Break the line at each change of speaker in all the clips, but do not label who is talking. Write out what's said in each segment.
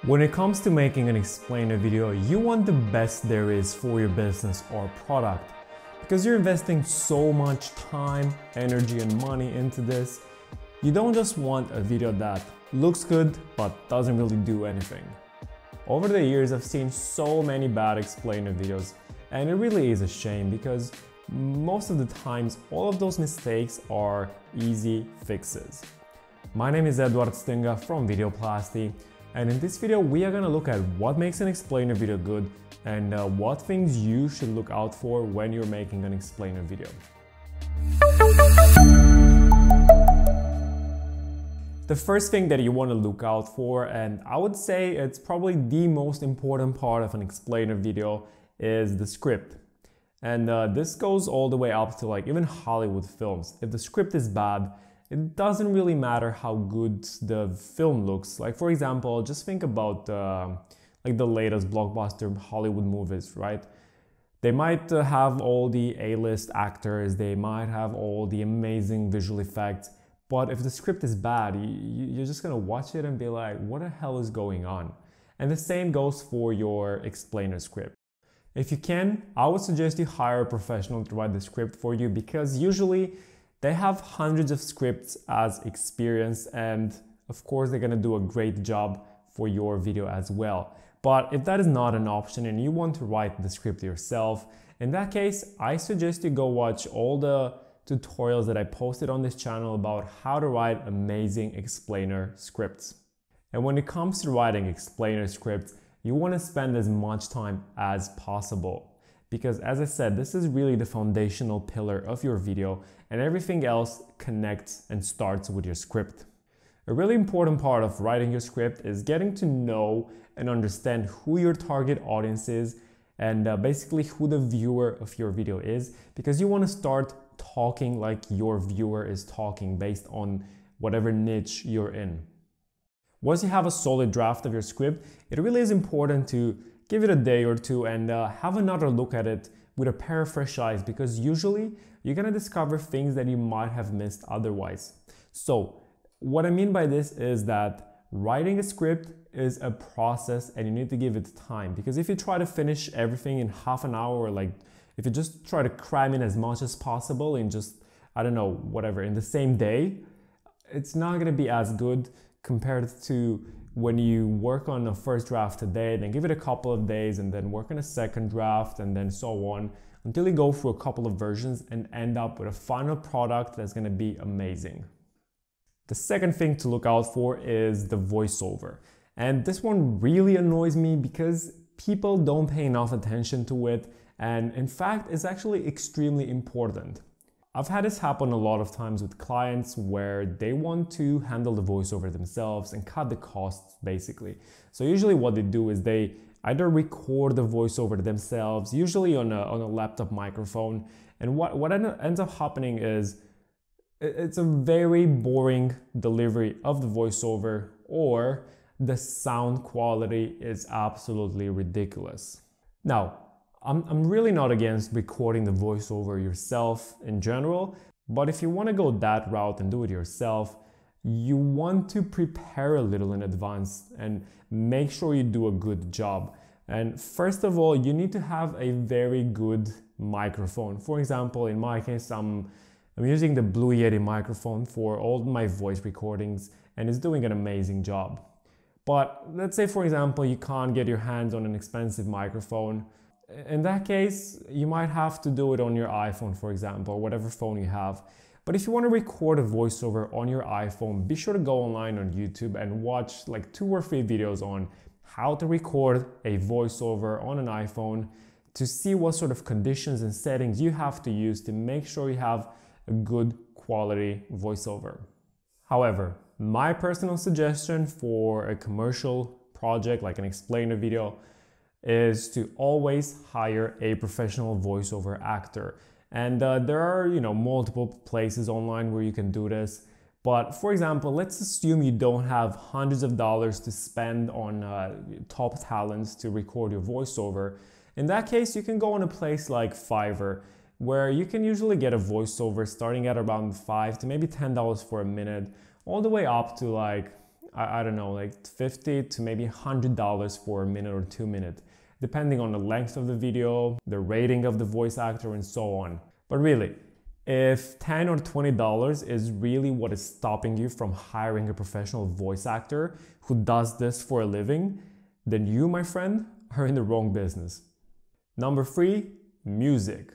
When it comes to making an explainer video, you want the best there is for your business or product. Because you're investing so much time, energy and money into this, you don't just want a video that looks good but doesn't really do anything. Over the years, I've seen so many bad explainer videos, and it really is a shame because most of the times all of those mistakes are easy fixes. My name is Edward Stinga from Videoplasty, and in this video we are going to look at what makes an explainer video good and what things you should look out for when you're making an explainer video. The first thing that you want to look out for, and I would say it's probably the most important part of an explainer video, is the script. And this goes all the way up to like even Hollywood films. If the script is bad, it doesn't really matter how good the film looks. Like for example, just think about like the latest blockbuster Hollywood movies, right? They might have all the A-list actors, they might have all the amazing visual effects, but if the script is bad, you're just gonna watch it and be like, what the hell is going on? And the same goes for your explainer script. If you can, I would suggest you hire a professional to write the script for you, because usually they have hundreds of scripts as experience, and of course they're gonna do a great job for your video as well. But if that is not an option and you want to write the script yourself, in that case, I suggest you go watch all the tutorials that I posted on this channel about how to write amazing explainer scripts. And when it comes to writing explainer scripts, you want to spend as much time as possible. Because as I said, this is really the foundational pillar of your video, and everything else connects and starts with your script. A really important part of writing your script is getting to know and understand who your target audience is and basically who the viewer of your video is, because you want to start talking like your viewer is talking based on whatever niche you're in. Once you have a solid draft of your script, it really is important to give it a day or two and have another look at it with a pair of fresh eyes, because usually you're gonna discover things that you might have missed otherwise. So what I mean by this is that writing a script is a process and you need to give it time, because if you try to finish everything in half an hour, or like if you just try to cram in as much as possible in just, I don't know, whatever, in the same day, it's not gonna be as good compared to when you work on a first draft today, then give it a couple of days and then work on a second draft and then so on until you go through a couple of versions and end up with a final product that's going to be amazing. The second thing to look out for is the voiceover. And this one really annoys me because people don't pay enough attention to it, and in fact it's actually extremely important. I've had this happen a lot of times with clients where they want to handle the voiceover themselves and cut the costs basically. So usually what they do is they either record the voiceover themselves, usually on a laptop microphone, and what ends up happening is it's a very boring delivery of the voiceover, or the sound quality is absolutely ridiculous. Now, I'm really not against recording the voiceover yourself in general, but if you want to go that route and do it yourself, you want to prepare a little in advance and make sure you do a good job. And first of all, you need to have a very good microphone. For example, in my case, I'm using the Blue Yeti microphone for all my voice recordings, and it's doing an amazing job. But let's say, for example, you can't get your hands on an expensive microphone. In that case, you might have to do it on your iPhone, for example, or whatever phone you have. But if you want to record a voiceover on your iPhone, be sure to go online on YouTube and watch like 2 or 3 videos on how to record a voiceover on an iPhone to see what sort of conditions and settings you have to use to make sure you have a good quality voiceover. However, my personal suggestion for a commercial project like an explainer video is to always hire a professional voiceover actor. And there are, multiple places online where you can do this. But for example, let's assume you don't have hundreds of dollars to spend on top talents to record your voiceover. In that case, you can go on a place like Fiverr, where you can usually get a voiceover starting at around $5 to maybe $10 for a minute, all the way up to like I don't know, like $50 to maybe $100 for a minute or 2 minutes, depending on the length of the video, the rating of the voice actor, and so on. But really, if $10 or $20 is really what is stopping you from hiring a professional voice actor who does this for a living, then you, my friend, are in the wrong business. Number 3, music.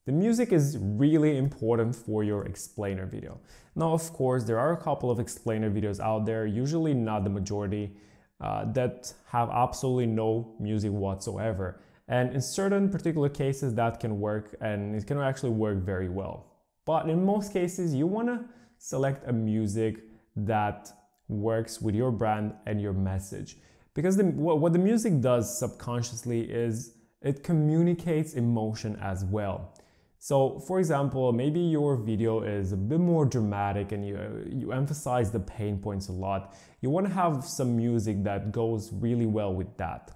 The music is really important for your explainer video. Now, of course, there are a couple of explainer videos out there, usually not the majority, that have absolutely no music whatsoever. And in certain particular cases that can work, and it can actually work very well. But in most cases, you want to select a music that works with your brand and your message. Because what the music does subconsciously is it communicates emotion as well. So for example, maybe your video is a bit more dramatic and you emphasize the pain points a lot. You want to have some music that goes really well with that.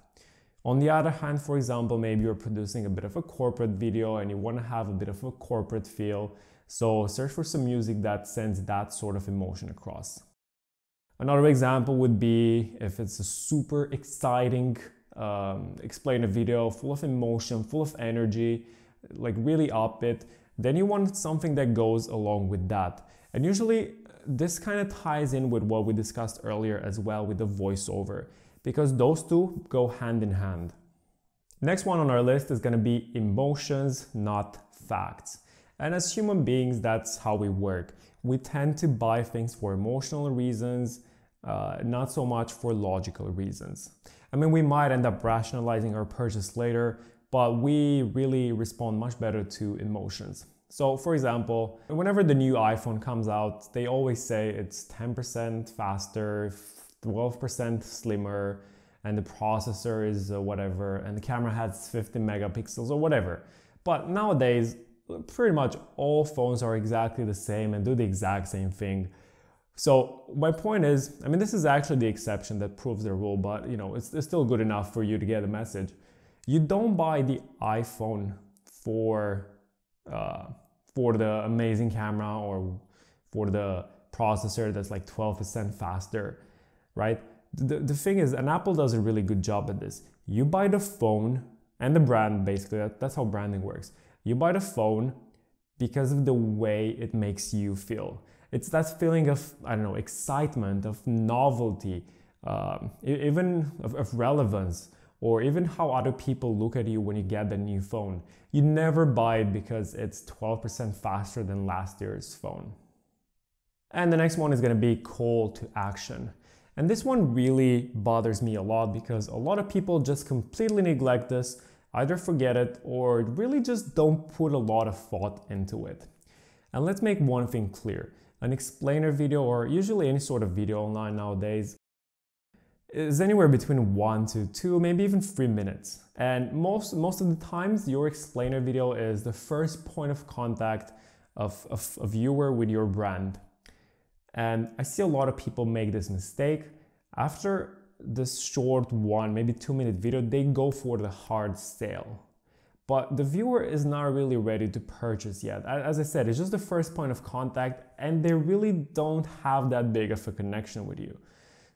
On the other hand, for example, maybe you're producing a bit of a corporate video and you want to have a bit of a corporate feel. So search for some music that sends that sort of emotion across. Another example would be if it's a super exciting explainer video, full of emotion, full of energy, like really upbeat, then you want something that goes along with that. And usually this kind of ties in with what we discussed earlier as well with the voiceover, because those two go hand in hand. Next one on our list is going to be emotions, not facts. And as human beings, that's how we work. We tend to buy things for emotional reasons, not so much for logical reasons. I mean, we might end up rationalizing our purchase later, but we really respond much better to emotions. So for example, whenever the new iPhone comes out, they always say it's 10% faster, 12% slimmer, and the processor is whatever, and the camera has 50 megapixels or whatever. But nowadays, pretty much all phones are exactly the same and do the exact same thing. So my point is, I mean, this is actually the exception that proves the rule, but you know, it's still good enough for you to get a message. You don't buy the iPhone for the amazing camera or for the processor that's like 12% faster, right? The thing is, and Apple does a really good job at this. You buy the phone and the brand, basically, that's how branding works. You buy the phone because of the way it makes you feel. It's that feeling of, I don't know, excitement, of novelty, even of relevance, or even how other people look at you when you get the new phone. You never buy it because it's 12% faster than last year's phone. And the next one is going to be call to action. And this one really bothers me a lot because a lot of people just completely neglect this, either forget it or really just don't put a lot of thought into it. And let's make one thing clear. An explainer video, or usually any sort of video online nowadays, is anywhere between 1 to 2, maybe even 3 minutes. And most of the times, your explainer video is the first point of contact of a viewer with your brand. And I see a lot of people make this mistake. After this short 1, maybe 2-minute video, they go for the hard sale. But the viewer is not really ready to purchase yet. As I said, it's just the first point of contact and they really don't have that big of a connection with you.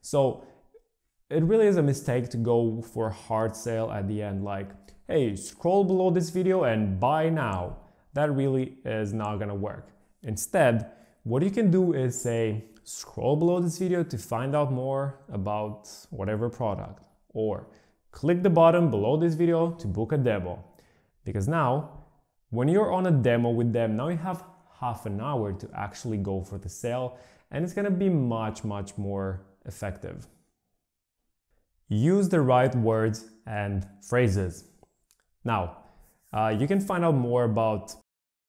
So it really is a mistake to go for a hard sale at the end, like, hey, scroll below this video and buy now. That really is not gonna work. Instead, what you can do is say, scroll below this video to find out more about whatever product, or click the button below this video to book a demo. Because now, when you're on a demo with them, now you have half an hour to actually go for the sale, and it's gonna be much more effective. Use the right words and phrases. Now, you can find out more about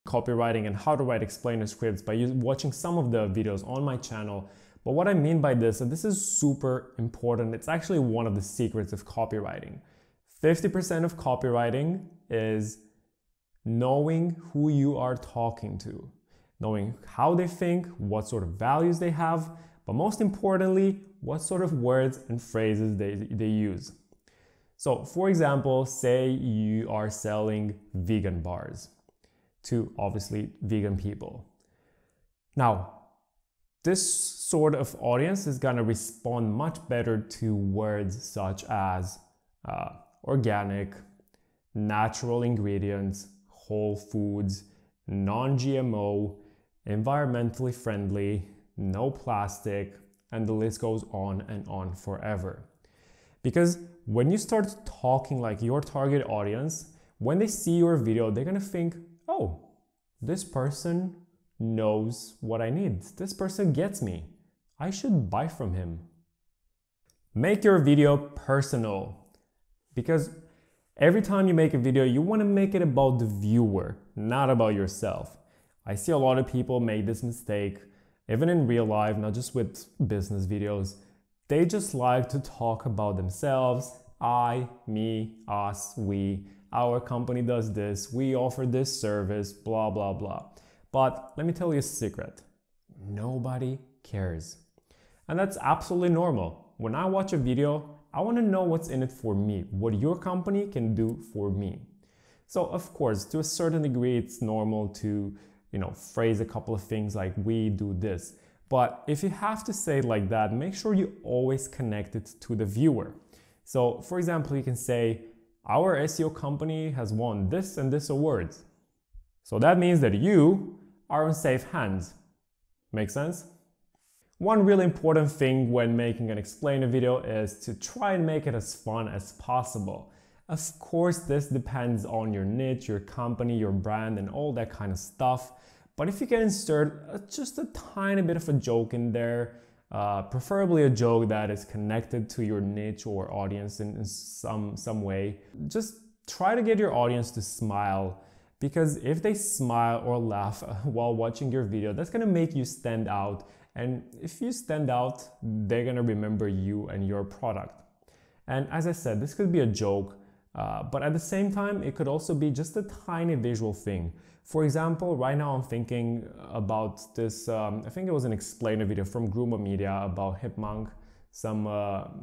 copywriting and how to write explainer scripts by watching some of the videos on my channel. But what I mean by this, and this is super important, it's actually one of the secrets of copywriting. 50% of copywriting is knowing who you are talking to, knowing how they think, what sort of values they have, but most importantly, what sort of words and phrases they use. So for example, say you are selling vegan bars to obviously vegan people. Now, this sort of audience is gonna respond much better to words such as organic, natural ingredients, whole foods, non-GMO, environmentally friendly, no plastic, and the list goes on and on forever. Because when you start talking like your target audience, when they see your video, they're gonna think, oh, this person knows what I need. This person gets me. I should buy from him. Make your video personal, because every time you make a video, you want to make it about the viewer, not about yourself. I see a lot of people make this mistake, even in real life, not just with business videos. They just like to talk about themselves. I, me, us, we, our company does this, we offer this service, blah, blah, blah. But let me tell you a secret. Nobody cares. And that's absolutely normal. When I watch a video, I want to know what's in it for me, what your company can do for me. So of course, to a certain degree, it's normal to, phrase a couple of things like we do this. But if you have to say it like that, make sure you always connect it to the viewer. So for example, you can say, our SEO company has won this and this awards. So that means that you are in safe hands. Make sense? One really important thing when making an explainer video is to try and make it as fun as possible. Of course, this depends on your niche, your company, your brand, and all that kind of stuff. But if you can insert just a tiny bit of a joke in there, preferably a joke that is connected to your niche or audience in some way, just try to get your audience to smile. Because if they smile or laugh while watching your video, that's gonna make you stand out. And if you stand out, they're gonna remember you and your product. And as I said, this could be a joke, but at the same time, it could also be just a tiny visual thing. For example, right now I'm thinking about this, I think it was an explainer video from Gruma Media about Hipmunk, some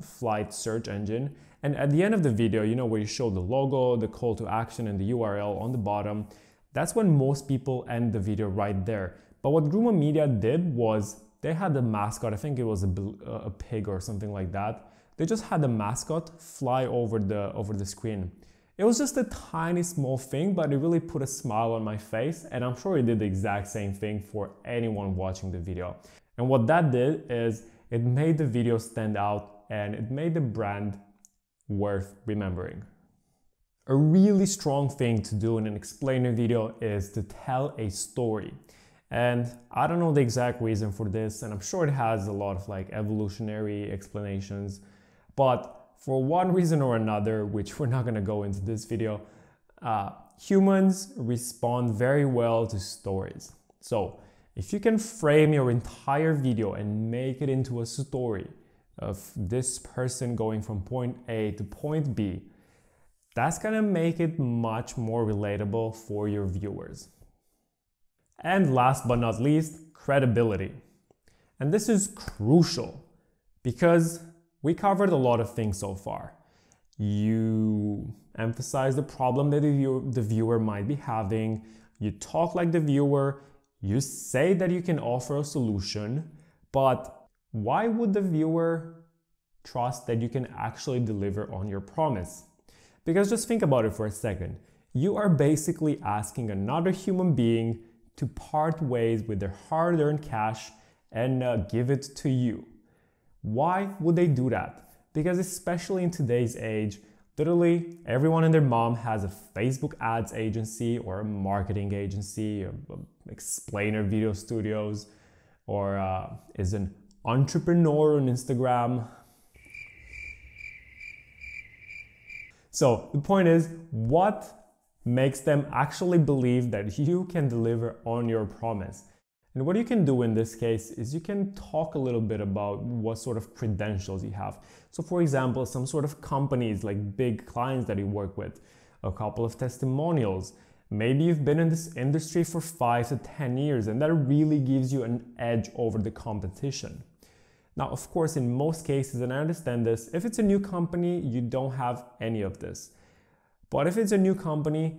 flight search engine. And at the end of the video, where you show the logo, the call to action, and the URL on the bottom, that's when most people end the video right there. But what Gruma Media did was they had the mascot, I think it was a pig or something like that. They just had the mascot fly over the screen. It was just a tiny small thing, but it really put a smile on my face, and I'm sure it did the exact same thing for anyone watching the video. And what that did is it made the video stand out and it made the brand worth remembering. A really strong thing to do in an explainer video is to tell a story. And I don't know the exact reason for this, and I'm sure it has a lot of evolutionary explanations, but for one reason or another, which we're not going to go into this video, humans respond very well to stories. So if you can frame your entire video and make it into a story of this person going from point A to point B, that's going to make it much more relatable for your viewers. And last but not least, credibility. And this is crucial because we covered a lot of things so far. You emphasize the problem that the viewer might be having. You talk like the viewer. You say that you can offer a solution. But why would the viewer trust that you can actually deliver on your promise? Because just think about it for a second. You are basically asking another human being to part ways with their hard-earned cash and give it to you. Why would they do that? Because especially in today's age, literally everyone and their mom has a Facebook ads agency or a marketing agency, or explainer video studios, or is an entrepreneur on Instagram. So the point is, what makes them actually believe that you can deliver on your promise? And what you can do in this case is you can talk a little bit about what sort of credentials you have. So for example, some sort of companies, like big clients that you work with, a couple of testimonials. Maybe you've been in this industry for 5 to 10 years and that really gives you an edge over the competition. Now, of course, in most cases, and I understand this, if it's a new company, you don't have any of this. But if it's a new company,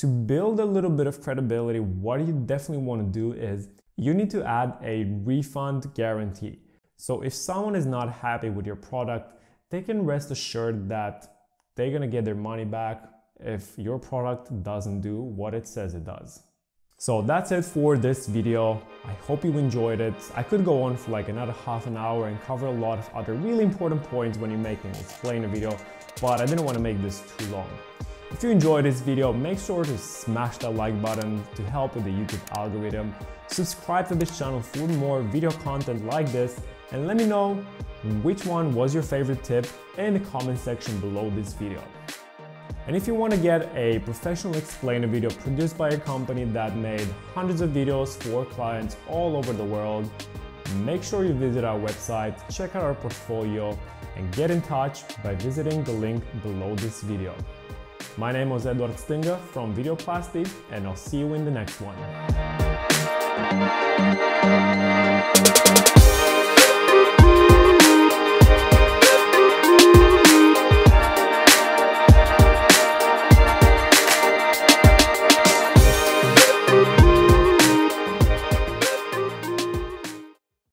to build a little bit of credibility, what you definitely want to do is You need to add a refund guarantee. So if someone is not happy with your product, they can rest assured that they're gonna get their money back if your product doesn't do what it says it does. So that's it for this video. I hope you enjoyed it. I could go on for like another half an hour and cover a lot of other really important points when you're making an explainer video, but I didn't want to make this too long. If you enjoyed this video, make sure to smash that like button to help with the YouTube algorithm. Subscribe to this channel for more video content like this, and let me know which one was your favorite tip in the comment section below this video. And if you want to get a professional explainer video produced by a company that made hundreds of videos for clients all over the world, make sure you visit our website, check out our portfolio, and get in touch by visiting the link below this video. My name was Edward Stinger from Videoplasty, and I'll see you in the next one.